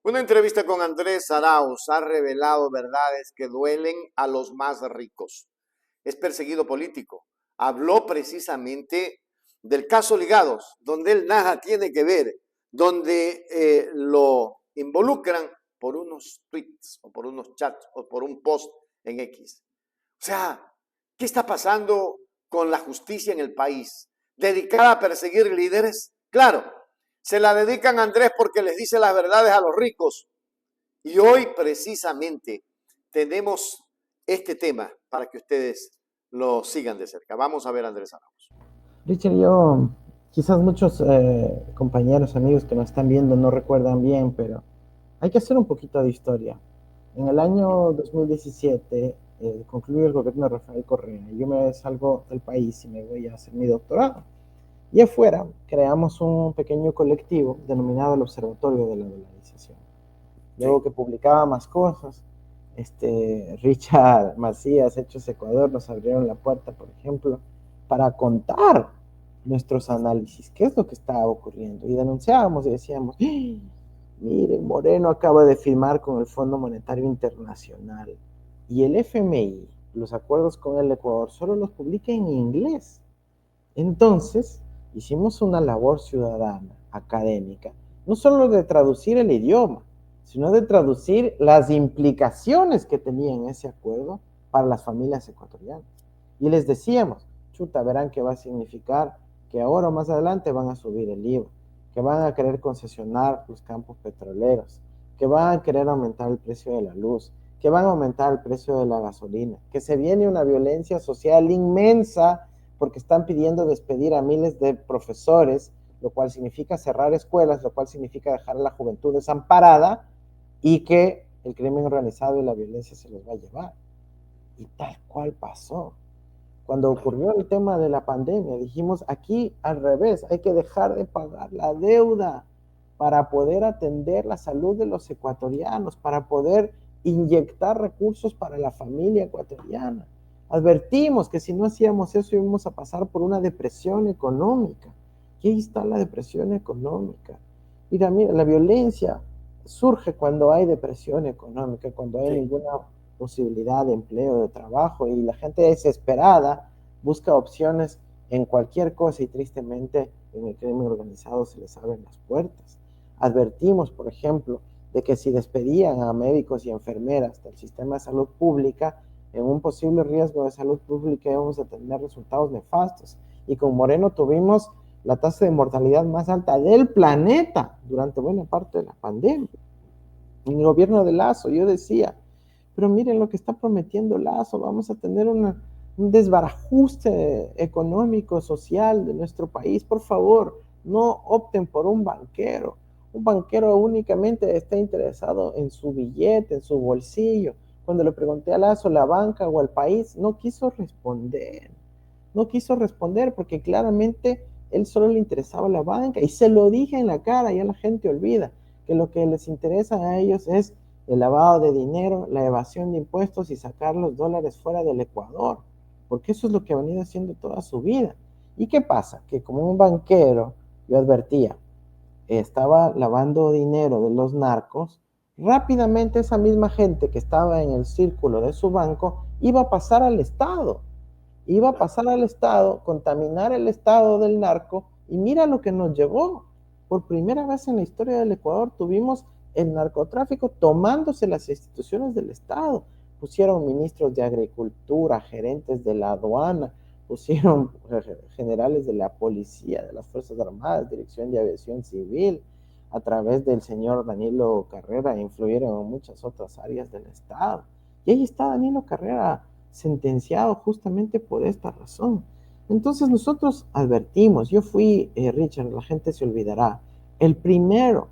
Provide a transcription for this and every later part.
Una entrevista con Andrés Arauz ha revelado verdades que duelen a los más ricos. Es perseguido político. Habló precisamente del caso Ligados, donde él nada tiene que ver, donde lo involucran por unos tweets o por unos chats o por un post en X. O sea, ¿qué está pasando con la justicia en el país? ¿Dedicada a perseguir líderes? Claro, se la dedican a Andrés porque les dice las verdades a los ricos. Y hoy precisamente tenemos este tema para que ustedes lo sigan de cerca. Vamos a ver a Andrés Arauz. Richard, yo, quizás muchos compañeros, amigos que nos están viendo no recuerdan bien, pero hay que hacer un poquito de historia. En el año 2017 concluye el gobierno de Rafael Correa. Yo me salgo del país y me voy a hacer mi doctorado. Y afuera creamos un pequeño colectivo denominado el Observatorio de la Dolarización. Luego Sí. que publicaba más cosas, Richard Macías, Hechos Ecuador, nos abrieron la puerta, por ejemplo, para contar nuestros análisis, qué es lo que estaba ocurriendo. Y denunciábamos y decíamos, miren, Moreno acaba de firmar con el Fondo Monetario Internacional y el FMI, los acuerdos con el Ecuador, solo los publica en inglés. Entonces, hicimos una labor ciudadana, académica, no solo de traducir el idioma, sino de traducir las implicaciones que tenía en ese acuerdo para las familias ecuatorianas. Y les decíamos, chuta, verán que va a significar que ahora o más adelante van a subir el IVA, que van a querer concesionar los campos petroleros, que van a querer aumentar el precio de la luz, que van a aumentar el precio de la gasolina, que se viene una violencia social inmensa porque están pidiendo despedir a miles de profesores, lo cual significa cerrar escuelas, lo cual significa dejar a la juventud desamparada y que el crimen organizado y la violencia se los va a llevar. Y tal cual pasó. Cuando ocurrió el tema de la pandemia, dijimos aquí al revés, hay que dejar de pagar la deuda para poder atender la salud de los ecuatorianos, para poder inyectar recursos para la familia ecuatoriana. Advertimos que si no hacíamos eso íbamos a pasar por una depresión económica. Y ahí está la depresión económica. Mira, la violencia surge cuando hay depresión económica, cuando hay Sí. ninguna posibilidad de empleo, de trabajo, y la gente desesperada busca opciones en cualquier cosa y tristemente en el crimen organizado se les abren las puertas. Advertimos, por ejemplo, de que si despedían a médicos y enfermeras del sistema de salud pública, en un posible riesgo de salud pública íbamos a tener resultados nefastos. Y con Moreno tuvimos la tasa de mortalidad más alta del planeta durante buena parte de la pandemia. En el gobierno de Lazo, yo decía, pero miren lo que está prometiendo Lazo, vamos a tener un desbarajuste económico, social de nuestro país. Por favor, no opten por un banquero. Un banquero únicamente está interesado en su billete, en su bolsillo. Cuando le pregunté a Lazo, la banca o el país, no quiso responder. No quiso responder porque claramente él solo le interesaba la banca. Y se lo dije en la cara, ya la gente olvida que lo que les interesa a ellos es el lavado de dinero, la evasión de impuestos y sacar los dólares fuera del Ecuador, porque eso es lo que ha venido haciendo toda su vida. ¿Y qué pasa? Que como un banquero, yo advertía, estaba lavando dinero de los narcos, rápidamente esa misma gente que estaba en el círculo de su banco iba a pasar al Estado, iba a pasar al Estado, contaminar el Estado del narco, y mira lo que nos llevó. Por primera vez en la historia del Ecuador tuvimos el narcotráfico tomándose las instituciones del Estado. Pusieron ministros de Agricultura, gerentes de la aduana, pusieron generales de la policía, de las Fuerzas Armadas, Dirección de Aviación Civil, a través del señor Danilo Carrera, influyeron en muchas otras áreas del Estado. Y ahí está Danilo Carrera sentenciado justamente por esta razón. Entonces nosotros advertimos, yo fui, Richard, la gente se olvidará, el primer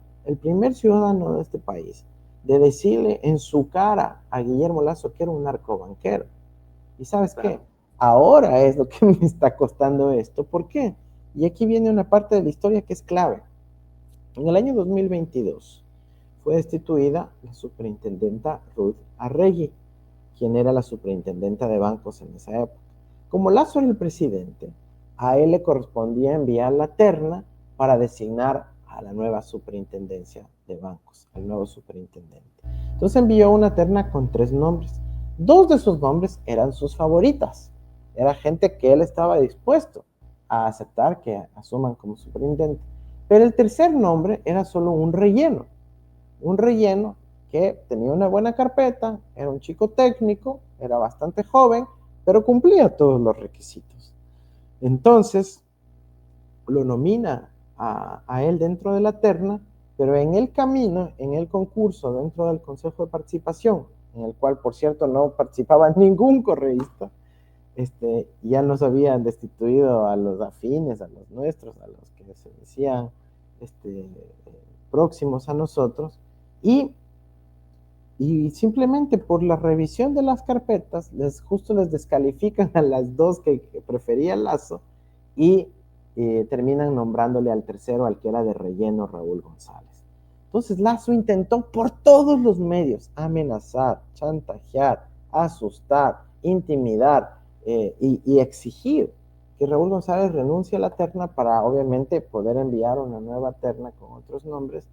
ciudadano de este país de decirle en su cara a Guillermo Lazo que era un narcobanquero. ¿Y sabes qué? Claro. Ahora es lo que me está costando esto. ¿Por qué? Y aquí viene una parte de la historia que es clave. En el año 2022 fue destituida la superintendenta Ruth Arregui, quien era la superintendenta de bancos en esa época. Como Lazo era el presidente, a él le correspondía enviar la terna para designar a la nueva superintendencia de bancos, al nuevo superintendente. Entonces envió una terna con 3 nombres. 2 de sus nombres eran sus favoritas. Era gente que él estaba dispuesto a aceptar que asuman como superintendente. Pero el tercer nombre era solo un relleno que tenía una buena carpeta, era un chico técnico, era bastante joven, pero cumplía todos los requisitos. Entonces, lo nomina a él dentro de la terna, pero en el camino, en el concurso, dentro del Consejo de Participación, en el cual, por cierto, no participaba ningún correísta, ya nos habían destituido a los afines, a los nuestros, a los que se decían próximos a nosotros, y simplemente por la revisión de las carpetas, justo les descalifican a las 2 que prefería Lazo y terminan nombrándole al tercero, al que era de relleno, Raúl González. Entonces Lazo intentó por todos los medios amenazar, chantajear, asustar, intimidar y exigir que Raúl González renuncie a la terna para obviamente poder enviar una nueva terna con otros nombres.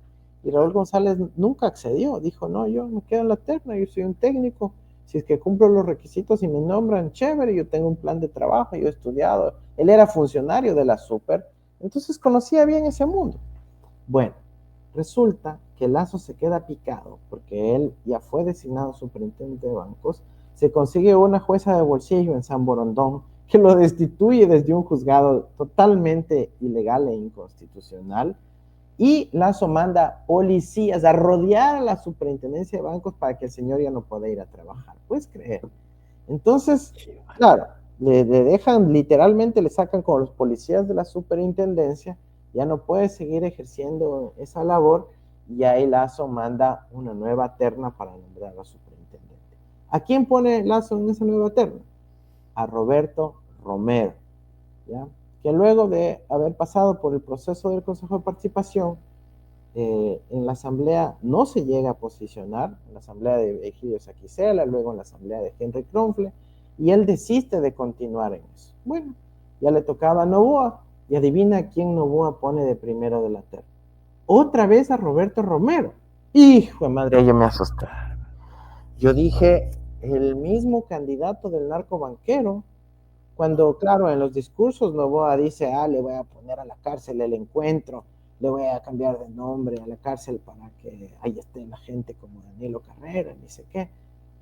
Y Raúl González nunca accedió, dijo, no, yo me quedo en la terna, yo soy un técnico, si es que cumplo los requisitos y me nombran, chévere, yo tengo un plan de trabajo, yo he estudiado, él era funcionario de la Super, entonces conocía bien ese mundo. Bueno, resulta que Lazo se queda picado, porque él ya fue designado superintendente de bancos, se consigue una jueza de bolsillo en San Borondón, que lo destituye desde un juzgado totalmente ilegal e inconstitucional, y Lazo manda policías a rodear a la superintendencia de bancos para que el señor ya no pueda ir a trabajar. ¿Puedes creer? Entonces, claro, le dejan, literalmente le sacan con los policías de la superintendencia, ya no puede seguir ejerciendo esa labor, y ahí Lazo manda una nueva terna para nombrar a superintendente. ¿A quién pone Lazo en esa nueva terna? A Roberto Romero, ¿ya? Que luego de haber pasado por el proceso del Consejo de Participación, en la asamblea no se llega a posicionar, en la asamblea de Egidio Saquicela, luego en la asamblea de Henry Kronfle, y él desiste de continuar en eso. Bueno, ya le tocaba a Novoa, y adivina quién Novoa pone de primero de la terna. Otra vez a Roberto Romero. Hijo de madre, yo me asusté. Yo dije, el mismo candidato del narcobanquero, cuando, claro, en los discursos Novoa dice, le voy a poner a la cárcel el encuentro, le voy a cambiar de nombre a la cárcel para que ahí esté la gente como Danilo Carrera, ni sé qué.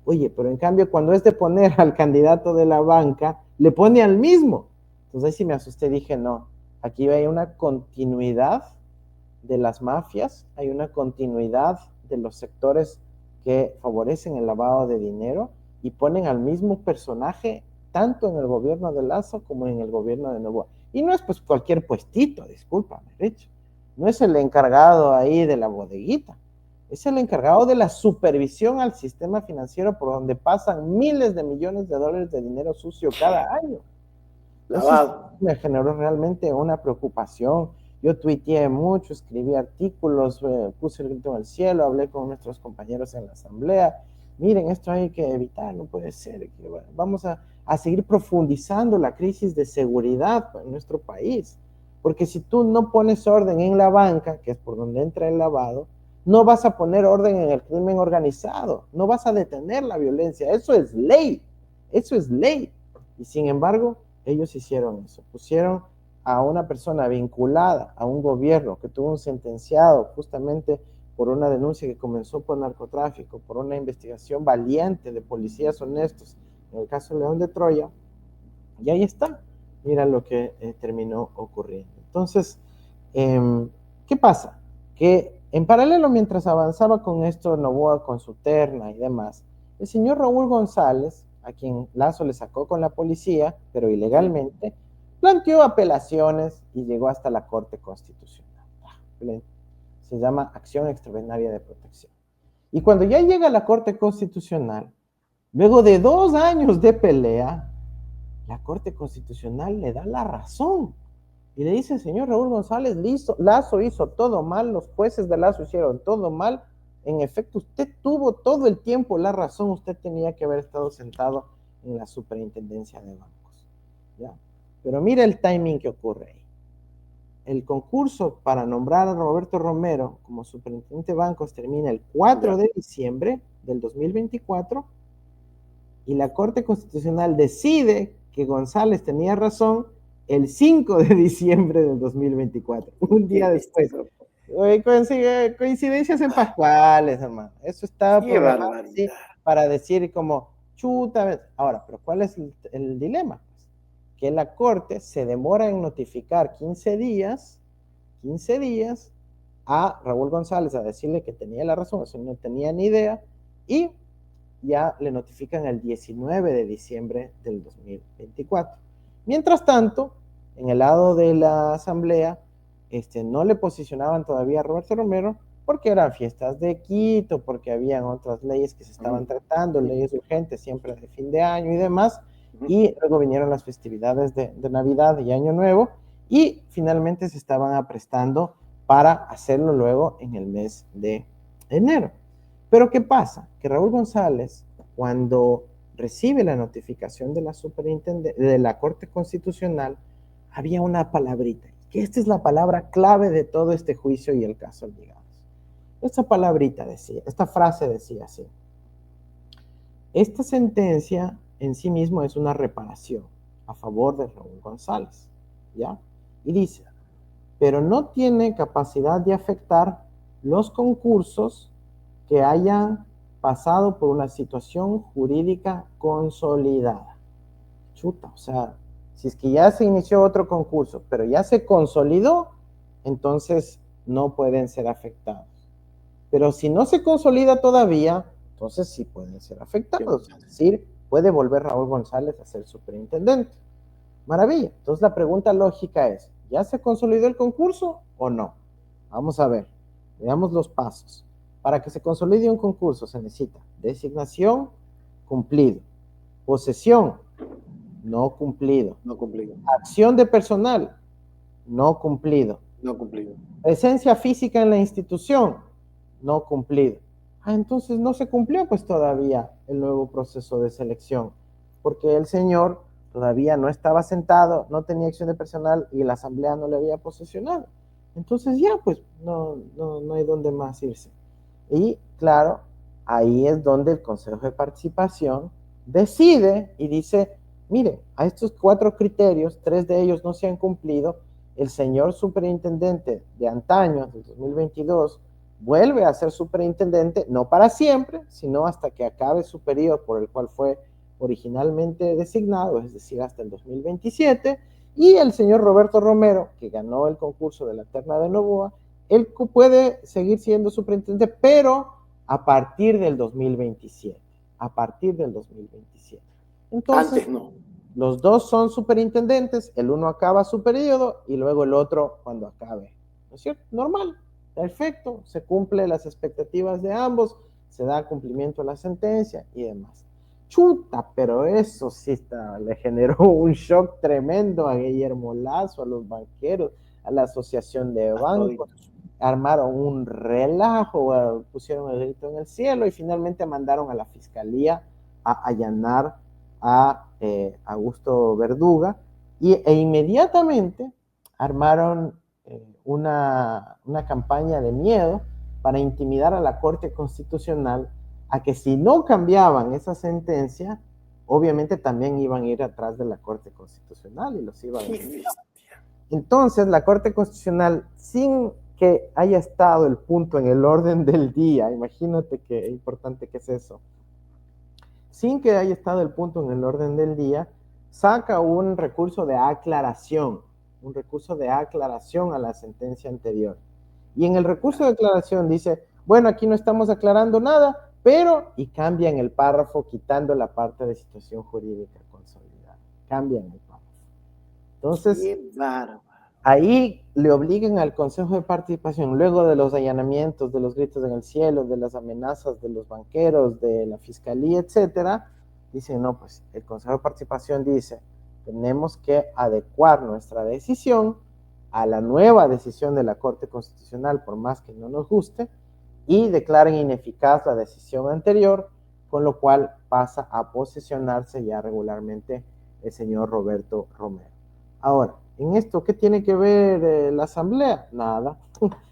Oye, pero en cambio cuando es de poner al candidato de la banca, le pone al mismo. Entonces ahí sí me asusté, dije, no, aquí hay una continuidad de las mafias, hay una continuidad de los sectores que favorecen el lavado de dinero y ponen al mismo personaje tanto en el gobierno de Lazo como en el gobierno de Novoa. Y no es pues cualquier puestito, discúlpame, Rich. No es el encargado ahí de la bodeguita. Es el encargado de la supervisión al sistema financiero por donde pasan miles de millones de dólares de dinero sucio cada año. Eso me generó realmente una preocupación. Yo tuiteé mucho, escribí artículos, puse el grito en el cielo, hablé con nuestros compañeros en la asamblea. Miren, esto hay que evitar, no puede ser. Vamos a seguir profundizando la crisis de seguridad en nuestro país. Porque si tú no pones orden en la banca, que es por donde entra el lavado, no vas a poner orden en el crimen organizado, no vas a detener la violencia. Eso es ley, eso es ley. Y sin embargo, ellos hicieron eso, pusieron a una persona vinculada a un gobierno que tuvo un sentenciado justamente por una denuncia que comenzó por narcotráfico, por una investigación valiente de policías honestos, en el caso de León de Troya, y ahí está, mira lo que terminó ocurriendo. Entonces, ¿qué pasa? Que en paralelo, mientras avanzaba con esto Novoa, con su terna y demás, el señor Raúl González, a quien Lazo le sacó con la policía, pero ilegalmente, planteó apelaciones y llegó hasta la Corte Constitucional. Se llama Acción Extraordinaria de Protección. Y cuando ya llega a la Corte Constitucional, luego de 2 años de pelea, la Corte Constitucional le da la razón y le dice, señor Raúl González, Lazo hizo todo mal, los jueces de Lazo hicieron todo mal, en efecto usted tuvo todo el tiempo la razón, usted tenía que haber estado sentado en la superintendencia de bancos, ¿ya? Pero mira el timing que ocurre ahí. el concurso para nombrar a Roberto Romero como superintendente de bancos termina el 4 de diciembre del 2024 y la Corte Constitucional decide que González tenía razón el 5 de diciembre del 2024, un día después. Coincidencias en Pascuales, hermano. Eso estaba programado así para decir como, chuta. Ahora, pero ¿cuál es el dilema? Que la Corte se demora en notificar 15 días a Raúl González a decirle que tenía la razón, eso no tenía ni idea, y ya le notifican el 19 de diciembre del 2024. Mientras tanto, en el lado de la Asamblea, no le posicionaban todavía a Roberto Romero porque eran fiestas de Quito, porque habían otras leyes que se estaban tratando, leyes urgentes siempre de fin de año y demás, y luego vinieron las festividades de Navidad y Año Nuevo, y finalmente se estaban aprestando para hacerlo luego en el mes de enero. Pero ¿qué pasa? Que Raúl González, cuando recibe la notificación de la Corte Constitucional, había una palabrita, que esta es la palabra clave de todo este juicio y el caso Ligados. Esta palabrita decía, esta frase decía así: esta sentencia en sí mismo es una reparación a favor de Raúl González, ¿ya? Y dice, pero no tiene capacidad de afectar los concursos que hayan pasado por una situación jurídica consolidada. Chuta, o sea, si es que ya se inició otro concurso, pero ya se consolidó, entonces no pueden ser afectados. Pero si no se consolida todavía, entonces sí pueden ser afectados. Es decir, puede volver Raúl González a ser superintendente. Maravilla. Entonces la pregunta lógica es, ¿ya se consolidó el concurso o no? Vamos a ver, veamos los pasos. Para que se consolide un concurso se necesita designación, cumplido. Posesión, no cumplido. No cumplido. Acción de personal, no cumplido. No cumplido. Presencia física en la institución, no cumplido. Entonces no se cumplió pues todavía el nuevo proceso de selección, porque el señor todavía no estaba sentado, no tenía acción de personal y la asamblea no le había posesionado. Entonces ya pues no hay dónde más irse. Y claro, ahí es donde el Consejo de Participación decide y dice, mire, a estos 4 criterios, 3 de ellos no se han cumplido, el señor superintendente de antaño, del 2022, vuelve a ser superintendente, no para siempre, sino hasta que acabe su periodo por el cual fue originalmente designado, es decir, hasta el 2027, y el señor Roberto Romero, que ganó el concurso de la terna de Novoa, él puede seguir siendo superintendente, pero a partir del 2027. A partir del 2027. Entonces, antes no. Los dos son superintendentes, el uno acaba su periodo y luego el otro cuando acabe. ¿No es cierto? Normal, perfecto, se cumplen las expectativas de ambos, se da cumplimiento a la sentencia y demás. Chuta, pero eso sí le generó un shock tremendo a Guillermo Lazo, a los banqueros, a la asociación de bancos. Armaron un relajo, pusieron el grito en el cielo y finalmente mandaron a la fiscalía a allanar a Augusto Verduga e inmediatamente armaron una campaña de miedo para intimidar a la Corte Constitucional a que si no cambiaban esa sentencia, obviamente también iban a ir atrás de la Corte Constitucional y los iban a intimidar. Entonces la Corte Constitucional, sin que haya estado el punto en el orden del día, imagínate qué importante que es eso, sin que haya estado el punto en el orden del día, saca un recurso de aclaración a la sentencia anterior. Y en el recurso de aclaración dice, bueno, aquí no estamos aclarando nada, pero, y cambian el párrafo quitando la parte de situación jurídica consolidada. Cambian el párrafo. Entonces, ahí le obligan al Consejo de Participación, luego de los allanamientos, de los gritos en el cielo, de las amenazas de los banqueros, de la fiscalía, etcétera, dicen, no, pues el Consejo de Participación dice, tenemos que adecuar nuestra decisión a la nueva decisión de la Corte Constitucional, por más que no nos guste, y declaran ineficaz la decisión anterior, con lo cual pasa a posesionarse ya regularmente el señor Roberto Romero. Ahora, en esto, ¿qué tiene que ver la Asamblea? Nada.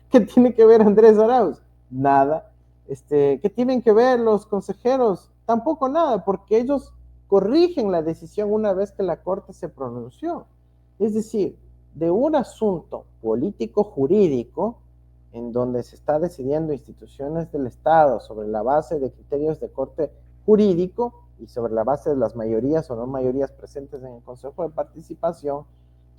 ¿Qué tiene que ver Andrés Arauz? Nada. ¿Qué tienen que ver los consejeros? Tampoco nada, porque ellos corrigen la decisión una vez que la Corte se pronunció. Es decir, de un asunto político-jurídico, en donde se está decidiendo instituciones del Estado sobre la base de criterios de corte jurídico y sobre la base de las mayorías o no mayorías presentes en el Consejo de Participación,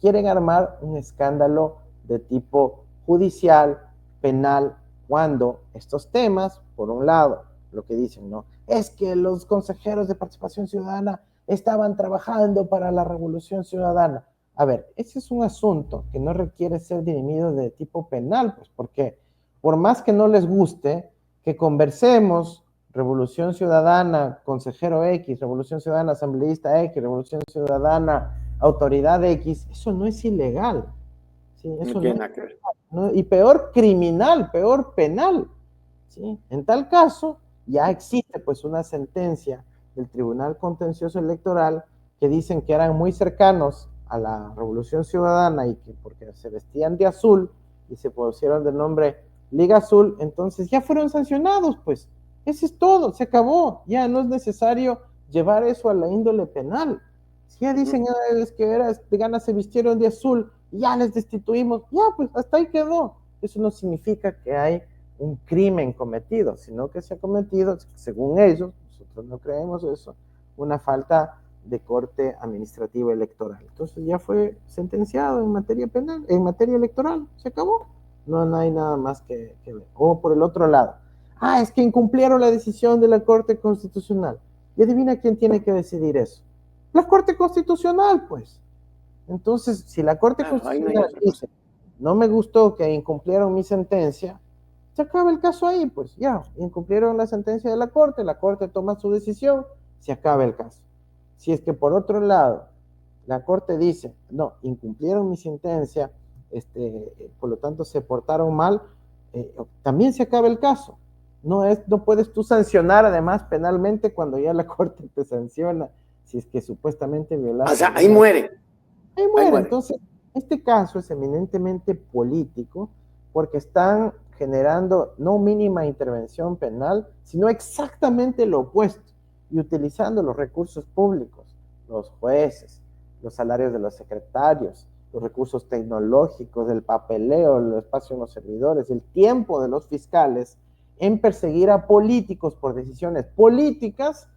quieren armar un escándalo de tipo judicial, penal, cuando estos temas, por un lado, lo que dicen, ¿no? Es que los consejeros de participación ciudadana estaban trabajando para la revolución ciudadana. A ver, ese es un asunto que no requiere ser dirimido de tipo penal, pues porque por más que no les guste, que conversemos, Revolución Ciudadana, consejero X, Revolución Ciudadana, asambleísta X, Revolución Ciudadana, autoridad X, eso no es ilegal. ¿Sí? Eso No tiene nada que ver. no, y peor criminal, peor penal. ¿Sí? En tal caso, ya existe pues una sentencia del Tribunal Contencioso Electoral que dicen que eran muy cercanos a la Revolución Ciudadana y que porque se vestían de azul y se pusieron de nombre Liga Azul, entonces ya fueron sancionados, pues. Eso es todo, se acabó. Ya no es necesario llevar eso a la índole penal. Si ya dicen es que de ganas se vistieron de azul, ya les destituimos, ya pues hasta ahí quedó. Eso no significa que hay un crimen cometido, sino que se ha cometido, según ellos, nosotros no creemos eso, una falta de corte administrativo electoral. Entonces ya fue sentenciado en materia penal, en materia electoral, se acabó. No hay nada más que ver. O por el otro lado, es que incumplieron la decisión de la Corte Constitucional. Y adivina quién tiene que decidir eso. La Corte Constitucional, pues. Entonces, si la Corte Constitucional dice, no me gustó que incumplieron mi sentencia, se acaba el caso ahí, pues ya, incumplieron la sentencia de la Corte toma su decisión, se acaba el caso. Si es que por otro lado, la Corte dice, no, incumplieron mi sentencia, por lo tanto se portaron mal, también se acaba el caso. No puedes tú sancionar además penalmente cuando ya la Corte te sanciona, si es que supuestamente violaste. O sea, ahí muere. Ahí muere. Entonces, este caso es eminentemente político porque están generando no mínima intervención penal, sino exactamente lo opuesto, y utilizando los recursos públicos, los jueces, los salarios de los secretarios, los recursos tecnológicos, el papeleo, el espacio en los servidores, el tiempo de los fiscales, en perseguir a políticos por decisiones políticas,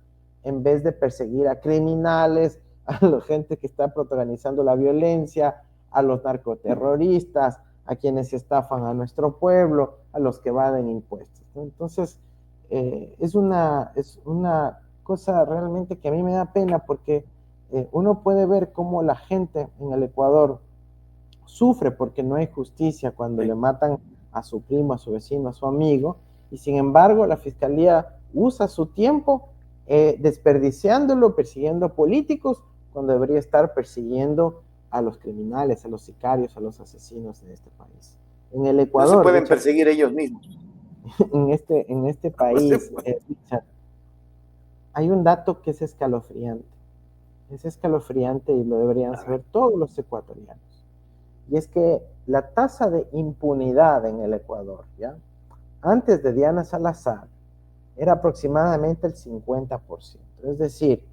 en vez de perseguir a criminales, a la gente que está protagonizando la violencia, a los narcoterroristas, a quienes estafan a nuestro pueblo, a los que evaden impuestos, ¿no? Entonces, es una cosa realmente que a mí me da pena porque uno puede ver cómo la gente en el Ecuador sufre porque no hay justicia cuando le matan a su primo, a su vecino, a su amigo, y sin embargo la Fiscalía usa su tiempo desperdiciándolo, persiguiendo a políticos, cuando debería estar persiguiendo a los criminales, a los sicarios, a los asesinos de este país. En el Ecuador... No se pueden perseguir ellos mismos. En este país, Richard, hay un dato que es escalofriante. Es escalofriante y lo deberían saber todos los ecuatorianos. Y es que la tasa de impunidad en el Ecuador, ¿ya? Antes de Diana Salazar, era aproximadamente el 50%. Es decir,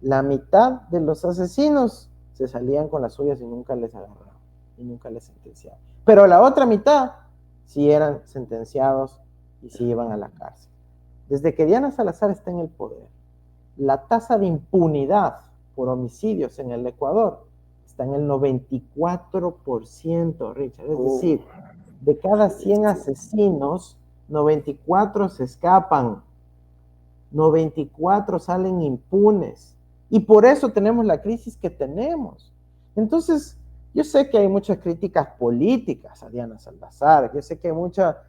la mitad de los asesinos se salían con las suyas y nunca les agarraban, y nunca les sentenciaban. Pero la otra mitad sí eran sentenciados y sí iban a la cárcel. Desde que Diana Salazar está en el poder, la tasa de impunidad por homicidios en el Ecuador está en el 94%, Richard. Es decir, de cada 100 asesinos, 94 se escapan, 94 salen impunes. Y por eso tenemos la crisis que tenemos. Entonces, yo sé que hay muchas críticas políticas a Diana Salazar, yo sé que hay mucha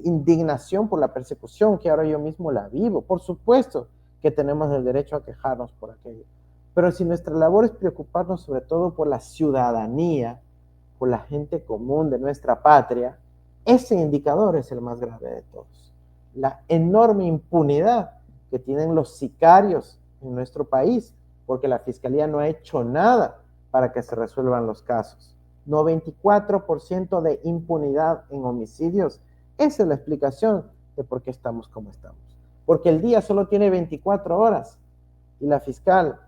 indignación por la persecución, que ahora yo mismo la vivo. Por supuesto que tenemos el derecho a quejarnos por aquello. Pero si nuestra labor es preocuparnos sobre todo por la ciudadanía, por la gente común de nuestra patria, ese indicador es el más grave de todos. La enorme impunidad que tienen los sicarios en nuestro país, porque la Fiscalía no ha hecho nada para que se resuelvan los casos. 94% de impunidad en homicidios. Esa es la explicación de por qué estamos como estamos. Porque el día solo tiene 24 horas y la fiscal,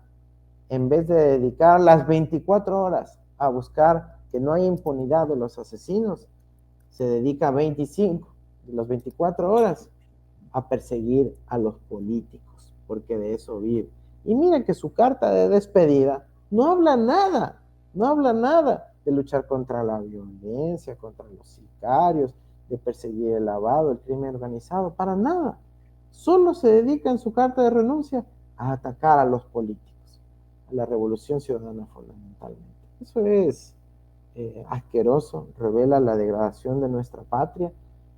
en vez de dedicar las 24 horas a buscar que no haya impunidad de los asesinos, se dedica 25 de las 24 horas a perseguir a los políticos, porque de eso vive. Y mira que su carta de despedida no habla nada de luchar contra la violencia, contra los sicarios, de perseguir el lavado, el crimen organizado, para nada. Solo se dedica en su carta de renuncia a atacar a los políticos, a la revolución ciudadana fundamentalmente. Eso es asqueroso, revela la degradación de nuestra patria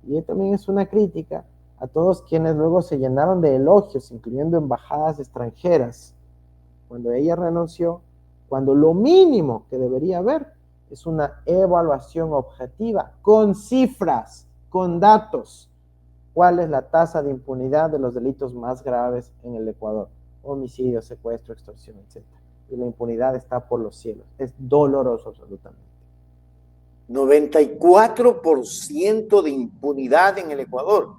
y también es una crítica a todos quienes luego se llenaron de elogios, incluyendo embajadas extranjeras, cuando ella renunció, cuando lo mínimo que debería haber es una evaluación objetiva, con cifras, con datos. ¿Cuál es la tasa de impunidad de los delitos más graves en el Ecuador? Homicidio, secuestro, extorsión, etc. Y la impunidad está por los cielos. Es doloroso absolutamente. 94% de impunidad en el Ecuador.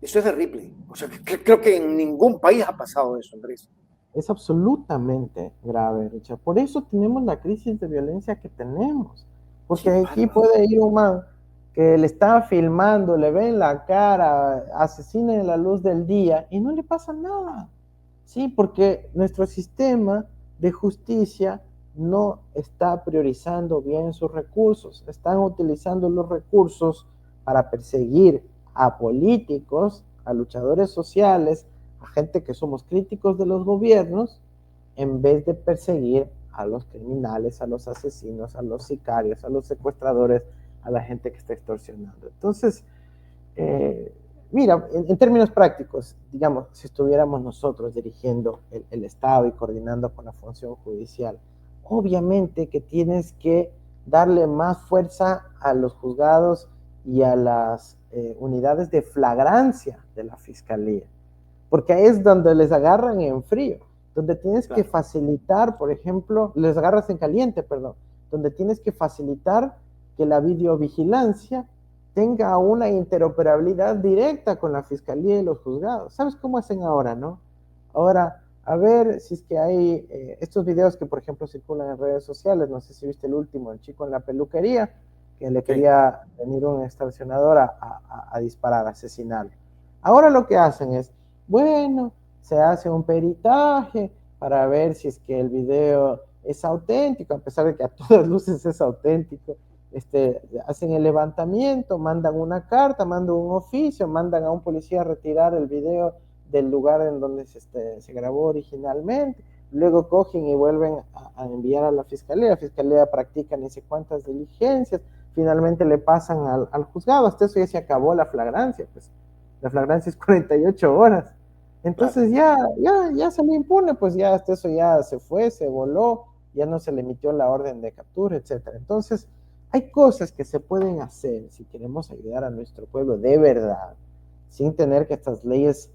Eso es terrible. O sea, creo que en ningún país ha pasado eso, Andrés. Es absolutamente grave, Richard. Por eso tenemos la crisis de violencia que tenemos. Porque aquí puede ir un man que le está filmando, le ve en la cara, asesina en la luz del día y no le pasa nada. Sí, porque nuestro sistema de justicia no está priorizando bien sus recursos. Están utilizando los recursos para perseguir a políticos, a luchadores sociales, a gente que somos críticos de los gobiernos, en vez de perseguir a los criminales, a los asesinos, a los sicarios, a los secuestradores, a la gente que está extorsionando. Entonces, mira, en términos prácticos, digamos, si estuviéramos nosotros dirigiendo el Estado y coordinando con la función judicial, obviamente que tienes que darle más fuerza a los juzgados y a las unidades de flagrancia de la fiscalía, porque ahí es donde les agarran en frío, donde tienes que facilitar, por ejemplo, les agarras en caliente, perdón, donde tienes que facilitar que la videovigilancia tenga una interoperabilidad directa con la fiscalía y los juzgados. ¿Sabes cómo hacen ahora, no? Ahora, a ver si es que hay estos videos que, por ejemplo, circulan en redes sociales, no sé si viste el último, el chico en la peluquería, que le quería venir un extorsionador a disparar, a asesinarlo. Ahora lo que hacen es, bueno, se hace un peritaje para ver si es que el video es auténtico, a pesar de que a todas luces es auténtico. Hacen el levantamiento, mandan una carta, mandan un oficio, mandan a un policía a retirar el video del lugar en donde se grabó originalmente, luego cogen y vuelven a enviar a la fiscalía practica ni sé cuántas diligencias, finalmente le pasan al juzgado, hasta eso ya se acabó la flagrancia, pues la flagrancia es 48 horas, entonces ya salió impune, pues ya hasta eso ya se fue, se voló, ya no se le emitió la orden de captura, etcétera. Entonces, hay cosas que se pueden hacer si queremos ayudar a nuestro pueblo de verdad, sin tener que estas leyes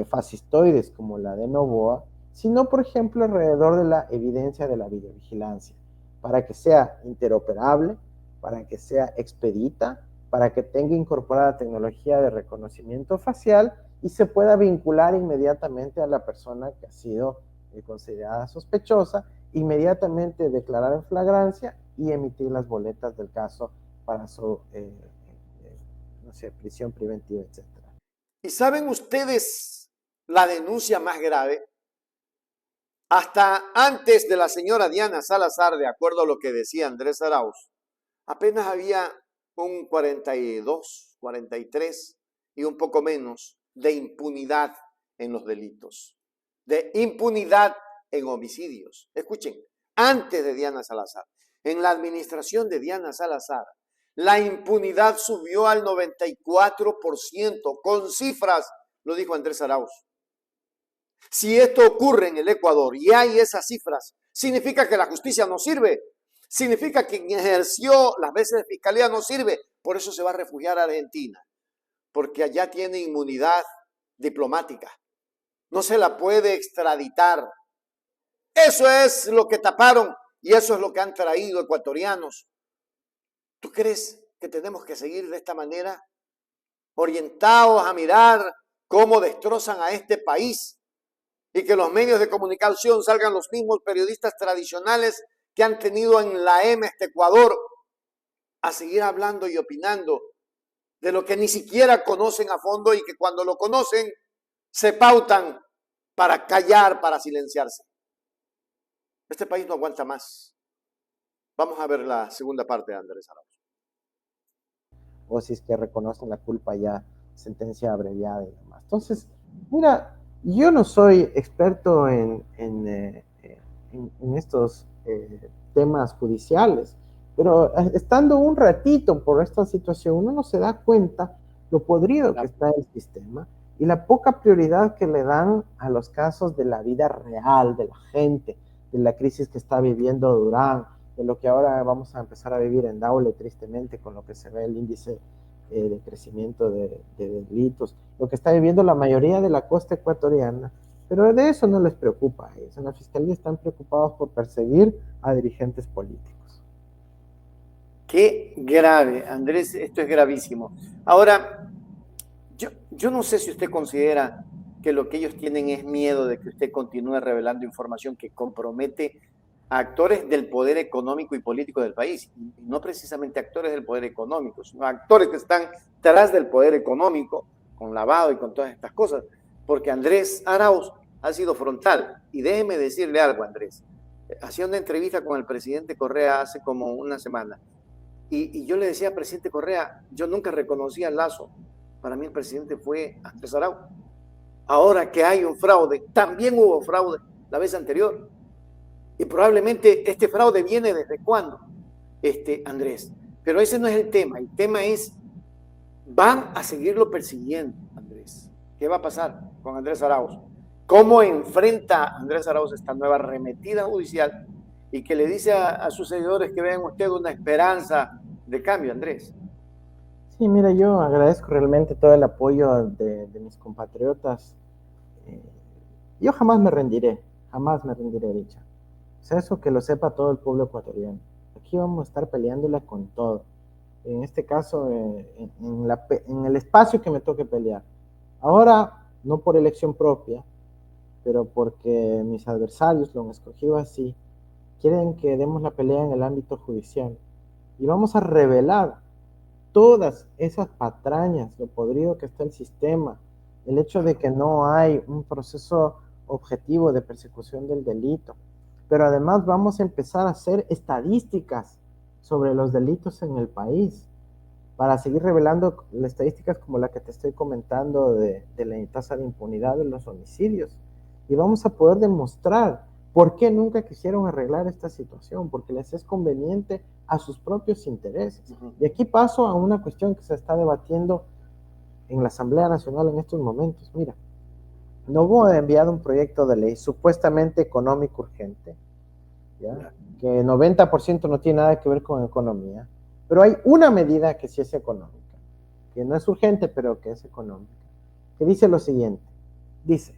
fascistoides como la de Novoa, sino, por ejemplo, alrededor de la evidencia de la videovigilancia, para que sea interoperable, para que sea expedita, para que tenga incorporada tecnología de reconocimiento facial y se pueda vincular inmediatamente a la persona que ha sido considerada sospechosa, inmediatamente declarar en flagrancia y emitir las boletas del caso para su, no sé, prisión preventiva, etc. ¿Y saben ustedes la denuncia más grave? Hasta antes de la señora Diana Salazar, de acuerdo a lo que decía Andrés Arauz, apenas había un 42, 43 y un poco menos de impunidad en los delitos, de impunidad en homicidios. Escuchen, antes de Diana Salazar, en la administración de Diana Salazar, la impunidad subió al 94%, con cifras, lo dijo Andrés Arauz. Si esto ocurre en el Ecuador y hay esas cifras, significa que la justicia no sirve. Significa que quien ejerció las veces de fiscalía no sirve. Por eso se va a refugiar a Argentina. Porque allá tiene inmunidad diplomática. No se la puede extraditar. Eso es lo que taparon y eso es lo que han traído ecuatorianos. ¿Tú crees que tenemos que seguir de esta manera, orientados a mirar cómo destrozan a este país y que los medios de comunicación salgan los mismos periodistas tradicionales que han tenido en la M este Ecuador a seguir hablando y opinando de lo que ni siquiera conocen a fondo y que cuando lo conocen se pautan para callar, para silenciarse? Este país no aguanta más. Vamos a ver la segunda parte de Andrés Arauz. O si es que reconocen la culpa ya, sentencia abreviada y demás. Entonces, mira, yo no soy experto en estos temas judiciales, pero estando un ratito por esta situación, uno no se da cuenta lo podrido que está el sistema y la poca prioridad que le dan a los casos de la vida real, de la gente, de la crisis que está viviendo Durán, de lo que ahora vamos a empezar a vivir en Daule, tristemente, con lo que se ve el índice de crecimiento de delitos, lo que está viviendo la mayoría de la costa ecuatoriana, pero de eso no les preocupa a ellos. En la fiscalía están preocupados por perseguir a dirigentes políticos. Qué grave, Andrés, esto es gravísimo. Ahora, yo no sé si usted considera que lo que ellos tienen es miedo de que usted continúe revelando información que compromete a actores del poder económico y político del país, y no precisamente actores del poder económico, sino actores que están tras del poder económico, con lavado y con todas estas cosas, porque Andrés Arauz ha sido frontal. Y déjeme decirle algo, Andrés. Hacía una entrevista con el presidente Correa hace como una semana, y yo le decía al presidente Correa, yo nunca reconocí a Lazo. Para mí el presidente fue Andrés Arauz. Ahora que hay un fraude, también hubo fraude la vez anterior. Y probablemente este fraude viene desde cuándo, Andrés. Pero ese no es el tema. El tema es, van a seguirlo persiguiendo, Andrés. ¿Qué va a pasar con Andrés Arauz? ¿Cómo enfrenta Andrés Arauz esta nueva arremetida judicial y que le dice a sus seguidores que vean usted una esperanza de cambio, Andrés? Sí, mira, yo agradezco realmente todo el apoyo de mis compatriotas. Yo jamás me rendiré, Richa. O sea, eso que lo sepa todo el pueblo ecuatoriano. Aquí vamos a estar peleándola con todo. En este caso, en el espacio que me toque pelear. Ahora, no por elección propia, pero porque mis adversarios lo han escogido así, quieren que demos la pelea en el ámbito judicial. Y vamos a revelar todas esas patrañas, lo podrido que está el sistema, el hecho de que no hay un proceso objetivo de persecución del delito. Pero además vamos a empezar a hacer estadísticas sobre los delitos en el país, para seguir revelando estadísticas como la que te estoy comentando de la tasa de impunidad de los homicidios. Y vamos a poder demostrar por qué nunca quisieron arreglar esta situación, porque les es conveniente a sus propios intereses. Y aquí paso a una cuestión que se está debatiendo en la Asamblea Nacional en estos momentos. Mira, Novoa ha enviado un proyecto de ley supuestamente económico urgente, ¿ya? Que 90% no tiene nada que ver con economía, pero hay una medida que sí es económica, que no es urgente, pero que es económica, que dice lo siguiente, dice,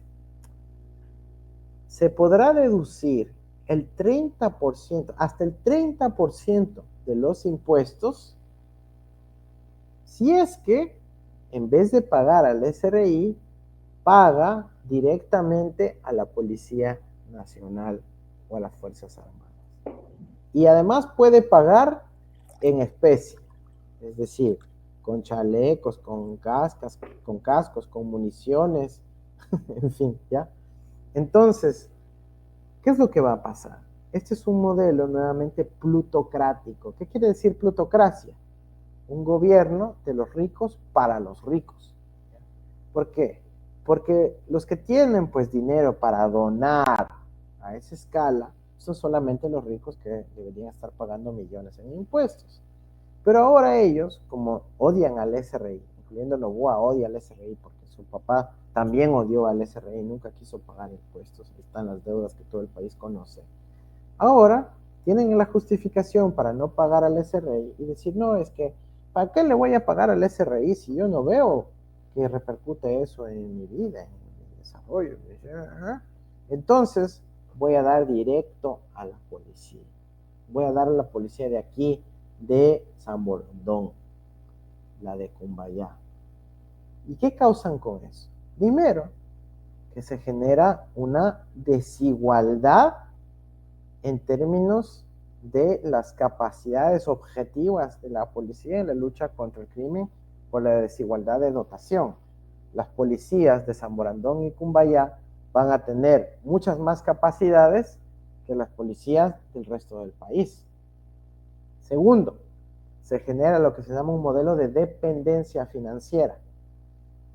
se podrá deducir el 30%, hasta el 30% de los impuestos, si es que en vez de pagar al SRI, paga directamente a la Policía Nacional o a las Fuerzas Armadas. Y además puede pagar en especie, es decir, con chalecos, con cascos, con municiones, en fin, ¿ya? Entonces, ¿qué es lo que va a pasar? Este es un modelo nuevamente plutocrático. ¿Qué quiere decir plutocracia? Un gobierno de los ricos para los ricos. ¿Por qué? Porque los que tienen pues dinero para donar a esa escala son solamente los ricos que deberían estar pagando millones en impuestos. Pero ahora ellos, como odian al SRI, incluyendo Novoa, odia al SRI porque su papá también odió al SRI, nunca quiso pagar impuestos, están las deudas que todo el país conoce. Ahora tienen la justificación para no pagar al SRI y decir, no, es que, ¿para qué le voy a pagar al SRI si yo no veo que repercute eso en mi vida, en mi desarrollo? Entonces voy a dar directo a la policía. voy a dar a la policía de aquí, de San Borondón, la de Cumbayá. ¿Y qué causan con eso? Primero, que se genera una desigualdad en términos de las capacidades objetivas de la policía en la lucha contra el crimen por la desigualdad de dotación. Las policías de San Borondón y Cumbayá van a tener muchas más capacidades que las policías del resto del país. Segundo, se genera lo que se llama un modelo de dependencia financiera,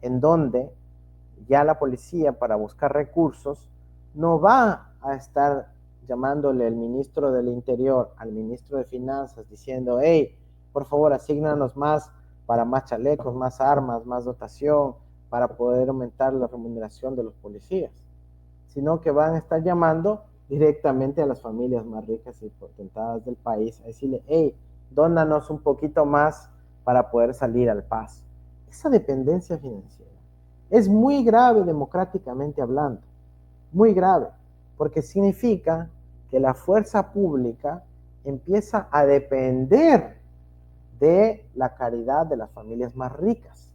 en donde ya la policía, para buscar recursos, no va a estar llamándole el ministro del Interior al ministro de Finanzas diciendo, hey, por favor, asígnanos más para más chalecos, más armas, más dotación, para poder aumentar la remuneración de los policías, sino que van a estar llamando directamente a las familias más ricas y potentadas del país a decirle, hey, dónanos un poquito más para poder salir al paso. Esa dependencia financiera es muy grave democráticamente hablando, muy grave, porque significa que la fuerza pública empieza a depender de la caridad de las familias más ricas.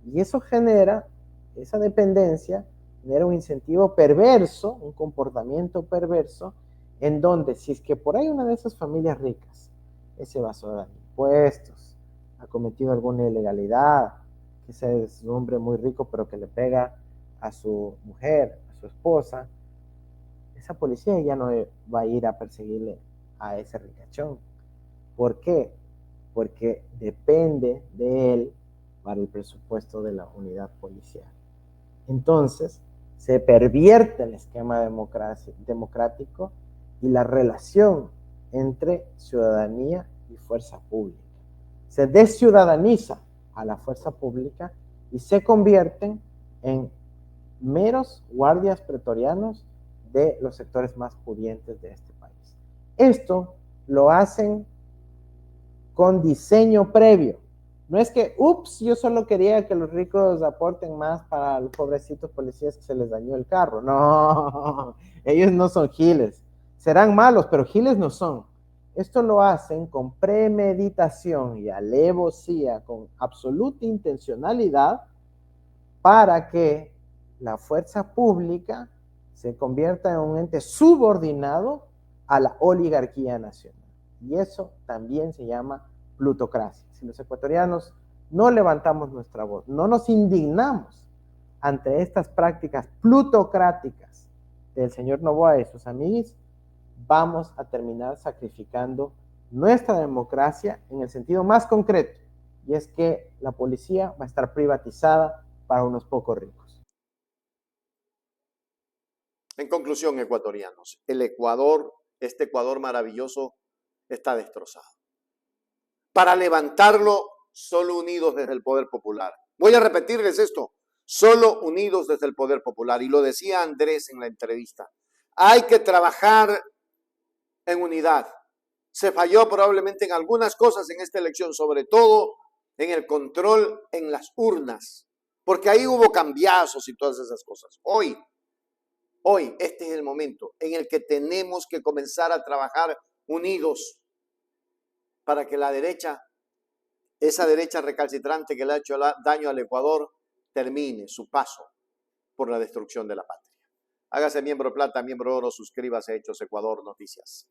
Y eso genera, esa dependencia, genera un incentivo perverso, un comportamiento perverso, en donde si es que por ahí una de esas familias ricas es evasora de impuestos, ha cometido alguna ilegalidad, que es un hombre muy rico pero que le pega a su mujer, a su esposa, esa policía ya no va a ir a perseguirle a ese ricachón. ¿Por qué? Porque depende de él para el presupuesto de la unidad policial. Entonces, se pervierte el esquema democrático y la relación entre ciudadanía y fuerza pública. Se desciudadaniza a la fuerza pública y se convierten en meros guardias pretorianos de los sectores más pudientes de este país. Esto lo hacen con diseño previo. No es que, ups, yo solo quería que los ricos aporten más para los pobrecitos policías que se les dañó el carro. No, ellos no son giles. Serán malos, pero giles no son. Esto lo hacen con premeditación y alevosía, con absoluta intencionalidad, para que la fuerza pública se convierta en un ente subordinado a la oligarquía nacional. Y eso también se llama plutocracia. Si los ecuatorianos no levantamos nuestra voz, no nos indignamos ante estas prácticas plutocráticas del señor Noboa y sus amigos, vamos a terminar sacrificando nuestra democracia en el sentido más concreto, y es que la policía va a estar privatizada para unos pocos ricos. En conclusión, ecuatorianos, el Ecuador, este Ecuador maravilloso, está destrozado. Para levantarlo, solo unidos desde el poder popular. Voy a repetirles esto, solo unidos desde el poder popular. Y lo decía Andrés en la entrevista. Hay que trabajar en unidad. Se falló probablemente en algunas cosas en esta elección, sobre todo en el control en las urnas, porque ahí hubo cambiazos y todas esas cosas. Hoy, este es el momento en el que tenemos que comenzar a trabajar unidos para que la derecha, esa derecha recalcitrante que le ha hecho daño al Ecuador, termine su paso por la destrucción de la patria. Hágase miembro plata, miembro oro, suscríbase a Hechos Ecuador Noticias.